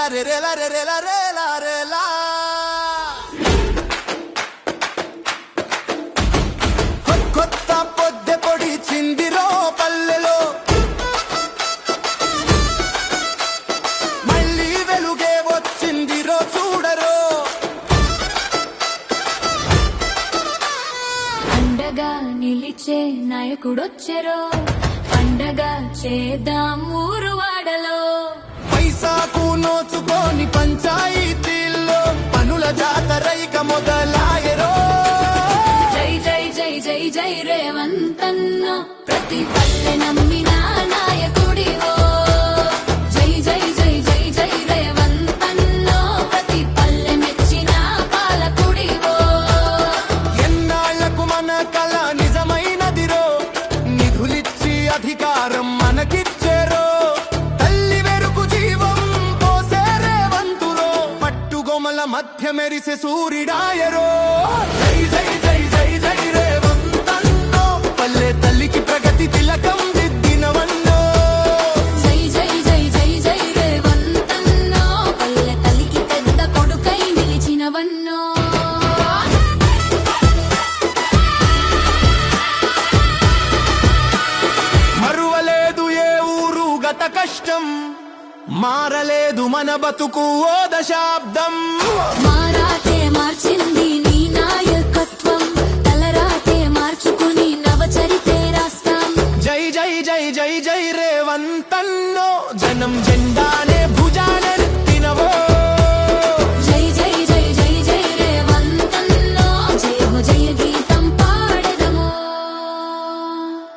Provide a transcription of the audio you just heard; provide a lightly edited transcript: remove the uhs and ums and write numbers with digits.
రేలా రే రేలా రే రేలా రేలా రేలా కొత్త పొద్దె పొడి చిందిరో పల్లెలో మళ్ళీ వెలుగే వచ్చిందిరో చూడరో అండగా నిలిచే నాయకుడొచ్చెరో పండగ చేద్దాం ఊరు వాడలో పైసాకు నోచుకొని పంచాయతీల్లో పనుల జాతరైక మొదలాయరో జై జై జై జై జై రేవంతన్న ప్రతి పల్లె నమ్మిన నాయకుడివో జై జై జై జై జై రేవంతన్న ప్రతి పల్లె మెచ్చిన పాలకుడివో ఎన్నాళ్లకు మన కళ నిజమైనదిరో నిధులిచ్చి అధికారం మనకిచ్చేరో తల్లి వెరుకు జీవం పోసే రేవంతురో పట్టుగొమల మధ్య మెరిసే సూర్యుడాయరో జై జై జై జై జై రేవంతన్నో పల్లె తల్లికి ప్రగతి తిలకం దిద్దినవన్నో జై జై జై జై జై రేవంతన్న పల్లె తల్లికి పెద్ద కొడుకై నిలిచినవన్నో మరువలేదు ఏ ఊరు గత కష్టం మారలేదు మన బతుకు ఓ దశాబ్దం మారాతే మార్చింది నీ నాయకత్వం తలరాతే మార్చుకుని నవచరితే రాస్తాం జై జై జై జై జై రేవంతన్నో జనం జెండానే